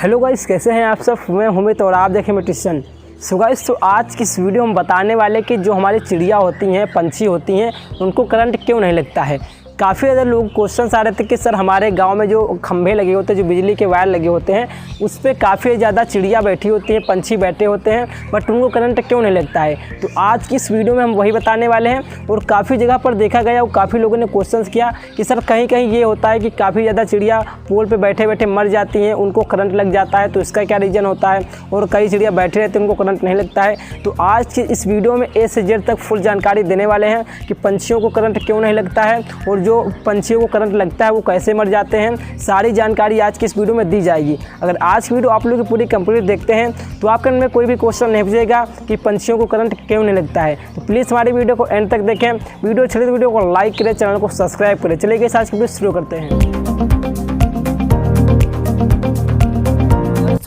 Hello guys, कैसे हैं आप सब। मैं हुमित और आप देखें मेटिशन। सो गाइस, तो आज की इस वीडियो में बताने वाले कि जो हमारी चिड़िया होती हैं, पंछी होती हैं, उनको करंट क्यों नहीं लगता है। काफ़ी ज़्यादा लोग क्वेश्चन आ रहे थे कि सर हमारे गांव में जो खंभे लगे होते हैं, जो बिजली के वायर लगे होते हैं, उस पर काफ़ी ज़्यादा चिड़िया बैठी होती हैं, पंछी बैठे होते हैं, बट उनको करंट क्यों नहीं लगता है। तो आज की इस वीडियो में हम वही बताने वाले हैं। और काफ़ी जगह पर देखा गया और काफ़ी लोगों ने क्वेश्चन किया कि सर कहीं कहीं ये होता है कि काफ़ी ज़्यादा चिड़िया पोल पर बैठे बैठे मर जाती हैं, उनको करंट लग जाता है, तो इसका क्या रीज़न होता है। और कई चिड़िया बैठे रहते हैं, उनको करंट नहीं लगता है। तो आज की इस वीडियो में ए से जेड तक फुल जानकारी देने वाले हैं कि पंछियों को करंट क्यों नहीं लगता है और जो पंछियों को करंट लगता है वो कैसे मर जाते हैं। सारी जानकारी आज की इस वीडियो में दी जाएगी। अगर आज की वीडियो आप लोग पूरी कंप्लीट देखते हैं तो आपके मन में कोई भी क्वेश्चन नहीं पूछेगा कि पंछियों को करंट क्यों नहीं लगता है। तो प्लीज़ हमारी वीडियो को एंड तक देखें। वीडियो अच्छी लगे तो वीडियो को लाइक करें, चैनल को सब्सक्राइब करें। चलिए गाइस, आज की वीडियो शुरू करते हैं।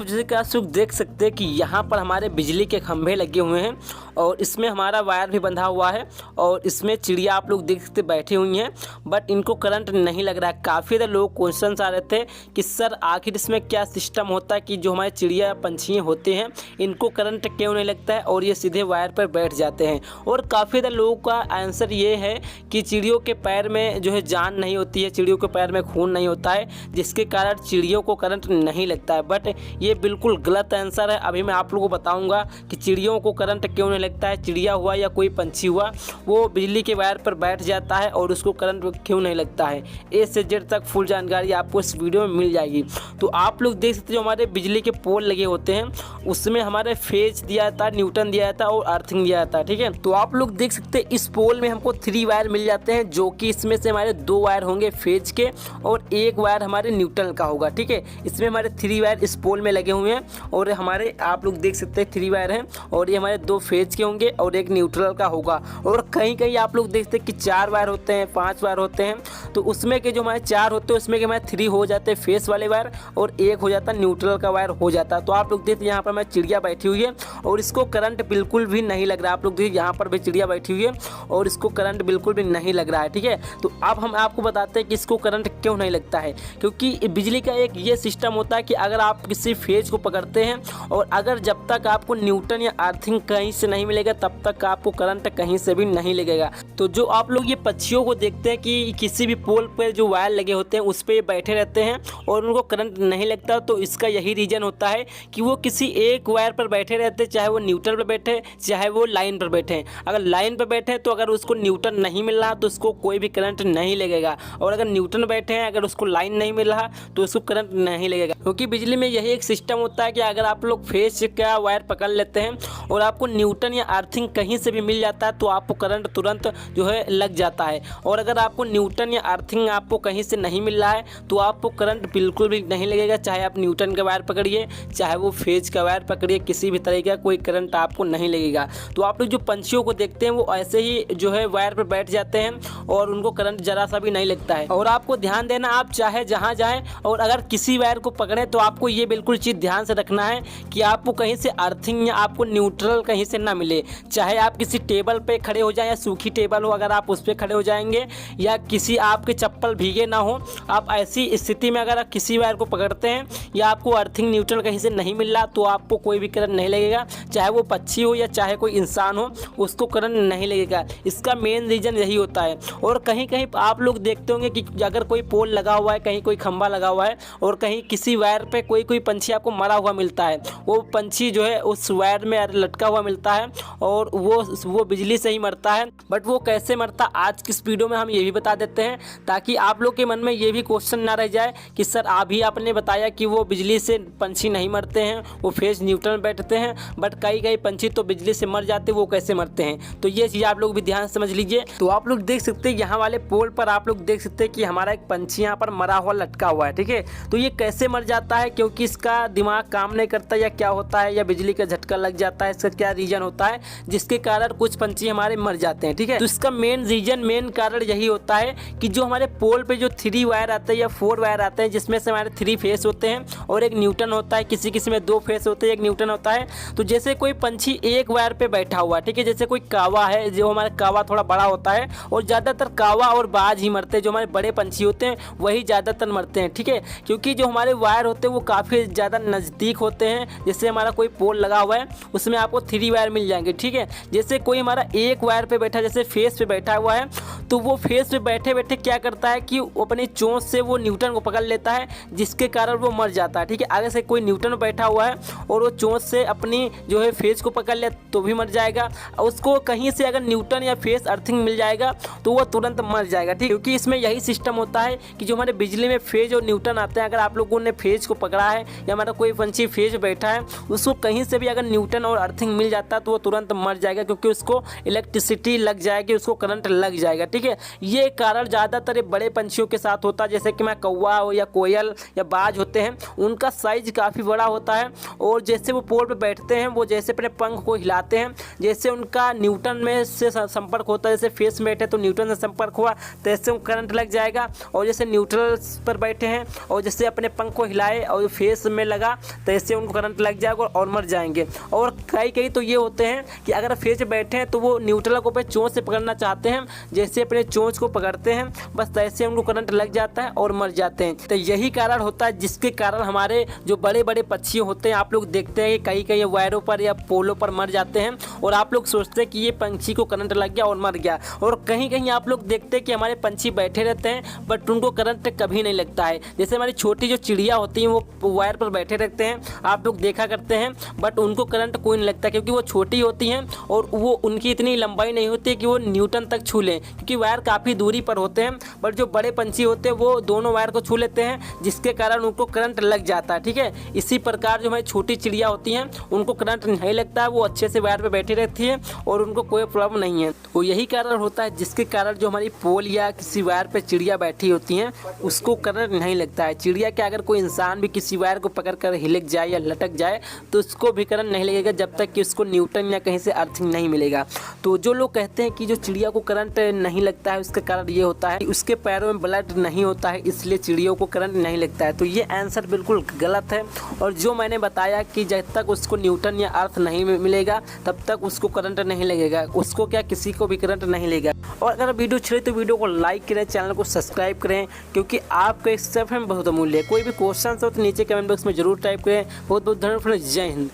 जैसे कि आप लोग देख सकते हैं कि यहाँ पर हमारे बिजली के खंभे लगे हुए हैं और इसमें हमारा वायर भी बंधा हुआ है और इसमें चिड़िया आप लोग देख सकते बैठी हुई हैं, बट इनको करंट नहीं लग रहा है। काफ़ी ज़्यादा लोग क्वेश्चन आ रहे थे कि सर आखिर इसमें क्या सिस्टम होता है कि जो हमारे चिड़िया पंछी होते हैं इनको करंट क्यों नहीं लगता है और ये सीधे वायर पर बैठ जाते हैं। और काफ़ी ज़्यादा लोगों का आंसर ये है कि चिड़ियों के पैर में जो है जान नहीं होती है, चिड़ियों के पैर में खून नहीं होता है, जिसके कारण चिड़ियों को करंट नहीं लगता है। बट ये बिल्कुल गलत आंसर है। अभी मैं आप लोगों को बताऊंगा कि चिड़ियों को करंट क्यों नहीं लगता है। चिड़िया हुआ या कोई पंछी हुआ, वो बिजली के वायर पर बैठ जाता है और उसको करंट क्यों नहीं लगता है। ए से जेड तक फुल जानकारी आपको इस वीडियो में मिल जाएगी। तो आप लोग देख सकते हो हमारे बिजली के पोल लगे होते हैं, उसमें हमारे फेज दिया जाता है, न्यूटन दिया जाता है और अर्थिंग दिया जाता है। ठीक है, तो आप लोग देख सकते हैं इस पोल में हमको 3 वायर मिल जाते हैं, जो कि इसमें से हमारे 2 वायर होंगे फेज के और 1 वायर हमारे न्यूट्रल का होगा। ठीक है, इसमें हमारे 3 वायर इस पोल में लगे हुए हैं और हमारे आप लोग देख सकते हैं 3 वायर हैं और ये हमारे 2 फेज के होंगे और 1 न्यूट्रल का होगा। और कहीं कहीं आप लोग देखते हैं कि 4 वायर होते हैं, 5 वायर होते हैं, तो उसमें के जो हमारे 4 होते हैं उसमें के हमारे 3 हो जाते हैं फेस वाले वायर और 1 हो जाता है न्यूट्रल का वायर हो जाता है। तो आप लोग देखते हैं यहाँ पर हमारी चिड़िया बैठी हुई है और इसको करंट बिल्कुल भी नहीं लग रहा है। आप लोग देखिए यहाँ पर भी चिड़िया बैठी हुई है और इसको करंट बिल्कुल भी नहीं लग रहा है। ठीक है, तो अब हम आपको बताते हैं कि इसको करंट क्यों नहीं लगता है। क्योंकि बिजली का एक ये सिस्टम होता है कि अगर आप किसी फेज को पकड़ते हैं और अगर जब तक आपको न्यूटन या अर्थिंग कहीं से नहीं मिलेगा तब तक आपको करंट कहीं से भी नहीं लगेगा। तो जो आप लोग ये पक्षियों को देखते हैं कि किसी भी पोल पर जो वायर लगे होते हैं उस पर बैठे रहते हैं और उनको करंट नहीं लगता, तो इसका यही रीज़न होता है कि वो किसी एक वायर पर बैठे रहते हैं, चाहे वो न्यूट्रल पर बैठे चाहे वो लाइन पर बैठे। अगर लाइन पर बैठे तो अगर उसको न्यूटन नहीं मिल रहा तो उसको कोई भी करंट नहीं लगेगा, और अगर न्यूटन बैठे हैं अगर उसको लाइन नहीं मिल रहा तो उसको करंट नहीं लगेगा। क्योंकि बिजली में यही एक सिस्टम होता है कि अगर आप लोग फेज का वायर पकड़ लेते हैं और आपको न्यूटन या अर्थिंग कहीं से भी मिल जाता है तो आपको करंट तुरंत जो है लग जाता है। और अगर आपको न्यूटन या अर्थिंग आपको कहीं से नहीं मिल रहा है तो आपको करंट बिल्कुल भी नहीं लगेगा, चाहे आप न्यूटन का वायर पकड़िए चाहे वो फेज का वायर पकड़िए, किसी भी तरह का कोई करंट आपको नहीं लगेगा। तो आप लोग जो पंछियों को देखते हैं वो ऐसे ही जो है वायर पर बैठ जाते हैं और उनको करंट जरा सा भी नहीं लगता है। और आपको ध्यान देना, आप चाहे जहाँ जाएँ और अगर किसी वायर को पकड़े तो आपको ये बिल्कुल चीज़ ध्यान से रखना है कि आपको कहीं से अर्थिंग या आपको न्यूट्रल कहीं से ना मिले। चाहे आप किसी टेबल पे खड़े हो जाएं या सूखी टेबल हो, अगर आप उस पर खड़े हो जाएंगे या किसी आपके चप्पल भीगे ना हो, आप ऐसी स्थिति में अगर आप किसी वायर को पकड़ते हैं या आपको अर्थिंग न्यूट्रल कहीं से नहीं मिल रहा तो आपको कोई भी करंट नहीं लगेगा। चाहे वो पक्षी हो या चाहे कोई इंसान हो, उसको करंट नहीं लगेगा। इसका मेन रीज़न यही होता है। और कहीं कहीं आप लोग देखते होंगे कि अगर कोई पोल लगा हुआ है, कहीं कोई खंभा लगा हुआ है और कहीं किसी वायर पे कोई पंछी आपको मरा हुआ मिलता है, वो पंछी जो है उस वायर में लटका हुआ मिलता है और वो बिजली से ही मरता है। बट वो कैसे मरता आज की इस वीडियो में हम ये भी बता देते हैं, ताकि आप लोग के मन में ये भी क्वेश्चन ना रह जाए कि सर अभी आपने बताया कि वो बिजली से पंछी नहीं मरते हैं, वो फेज न्यूट्रल में बैठते हैं, बट कई पंछी तो बिजली से मर जाते हैं, वो कैसे मरते हैं। तो ये चीज़ आप लोग भी ध्यान से समझ लीजिए। तो आप लोग देख सकते हैं यहाँ वाले पोल पर आप लोग देख सकते हैं कि हमारा एक पंछी यहाँ पर मरा हुआ लटका हुआ है। ठीक है, तो ये कैसे मर जाता है, क्योंकि इसका दिमाग काम नहीं करता या क्या होता है या बिजली का झटका लग जाता है, इसका क्या रीजन होता है जिसके कारण कुछ पंछी हमारे मर जाते हैं। ठीक है, तो इसका मेन कारण यही होता है कि जो हमारे पोल पे जो 3 वायर आते हैं या 4 वायर आते हैं, जिसमें से हमारे 3 फेस होते हैं और एक न्यूटन होता है, किसी किसी में 2 फेस होते हैं, एक न्यूटन होता है। तो जैसे कोई पंछी एक वायर पे बैठा हुआ, ठीक है, जैसे कोई कावा है, जो हमारा कावा थोड़ा बड़ा होता है और ज़्यादातर कावा और बाज ही मरते हैं, जो हमारे बड़े पंछी होते हैं वही ज़्यादातर मरते हैं। ठीक है, क्योंकि जो हमारे वायर होते हैं वो काफ़ी ज़्यादा नज़दीक होते हैं। जैसे हमारा कोई पोल लगा हुआ है उसमें आपको 3 वायर मिल जाएंगे। ठीक है, जैसे कोई हमारा एक वायर पे बैठा, जैसे फेस पे बैठा हुआ है, तो वो फेस पे बैठे बैठे क्या करता है कि वो अपनी चोंच से वो न्यूटन को पकड़ लेता है, जिसके कारण वो मर जाता है। ठीक है, आगे से कोई न्यूटन बैठा हुआ है और वो चोंच से अपनी जो है फेस को पकड़ ले तो भी मर जाएगा। उसको कहीं से अगर न्यूटन या फेस अर्थिंग मिल जाएगा तो वो तुरंत मर जाएगा। ठीक, क्योंकि इसमें यही सिस्टम होता है कि जो हमारे बिजली में फेज और न्यूटन आते हैं, अगर आप लोगों ने फेज को पकड़ा है या हमारा कोई पंछी फेज बैठा है, उसको कहीं से भी अगर न्यूटन और अर्थिंग मिल जाता है तो वो तुरंत मर जाएगा, क्योंकि उसको इलेक्ट्रिसिटी लग जाएगी, उसको करंट लग जाएगा। ठीक है, ये कारण ज़्यादातर बड़े पंछियों के साथ होता है, जैसे कि मैं कौवा हो या कोयल या बाज होते हैं, उनका साइज काफ़ी बड़ा होता है और जैसे वो पोल पे बैठते हैं, वो जैसे अपने पंख को हिलाते हैं, जैसे उनका न्यूटन में से संपर्क होता है, जैसे फेस में बैठे तो न्यूटन से संपर्क हुआ तो ऐसे वो करंट लग जाएगा, और जैसे न्यूट्रल पर बैठे हैं और जैसे अपने पंख को हिलाए और फेस में लगा तो ऐसे उनको करंट लग जाएगा और मर जाएंगे। और कई तो ये होते हैं कि अगर फेस पे बैठे हैं तो वो न्यूट्रल को पे चोंच से पकड़ना चाहते हैं, जैसे अपने चोंच को पकड़ते हैं बस ऐसे उनको करंट लग जाता है और मर जाते हैं। तो यही कारण होता है जिसके कारण हमारे जो बड़े बड़े पक्षी होते हैं, आप लोग देखते हैं कि कई वायरों पर या पोलों पर मर जाते हैं और आप लोग सोचते हैं कि ये पंछी को करंट लग गया और मर गया। और कहीं आप लोग देखते हैं कि हमारे पंछी बैठे रहते हैं बट उनको करंट कभी नहीं लगता है। जैसे हमारी छोटी जो चिड़िया होती हैं वो वायर पर बैठे रहते हैं, आप लोग देखा करते हैं, बट उनको करंट कोई नहीं लगता, क्योंकि वो छोटी होती हैं और वो उनकी इतनी लंबाई नहीं होती कि वो न्यूटन तक छू लें, क्योंकि वायर काफ़ी दूरी पर होते हैं। बट जो बड़े पंछी होते हैं वो दोनों वायर को छू लेते हैं, जिसके कारण उनको करंट लग जाता है। ठीक है, इसी प्रकार जो हमारी छोटी चिड़िया होती हैं उनको करंट नहीं लगता है, वो अच्छे से वायर पर बैठी रहती है और उनको कोई प्रॉब्लम नहीं है। तो यही कारण होता है जिसके कारण जो हमारी पोल या किसी वायर पे चिड़िया बैठी होती हैं उसको करंट नहीं लगता है। चिड़िया के अगर कोई इंसान भी किसी वायर को पकड़ कर हिलक जाए या लटक जाए तो उसको भी करंट नहीं लगेगा, जब तक कि उसको न्यूटन या कहीं से अर्थिंग नहीं मिलेगा। तो जो लोग कहते हैं कि जो चिड़िया को करंट नहीं लगता है, उसका कारण ये होता है कि उसके पैरों में ब्लड नहीं होता है, इसलिए चिड़ियों को करंट नहीं लगता है। तो ये आंसर बिल्कुल गलत है। और जो मैंने बताया कि जब तक उसको न्यूटन या अर्थ नहीं मिलेगा तब तक उसको करंट नहीं लगेगा, उसको क्या किसी को भी करंट नहीं लगेगा। और अगर वीडियो अच्छी लगे तो वीडियो को लाइक करें, चैनल को सब्सक्राइब करें, क्योंकि आपका एक सब्सक्राइब बहुत अमूल्य है। कोई भी क्वेश्चन हो तो नीचे कमेंट बॉक्स में जरूर टाइप करें। बहुत बहुत धन्यवाद। जय हिंद।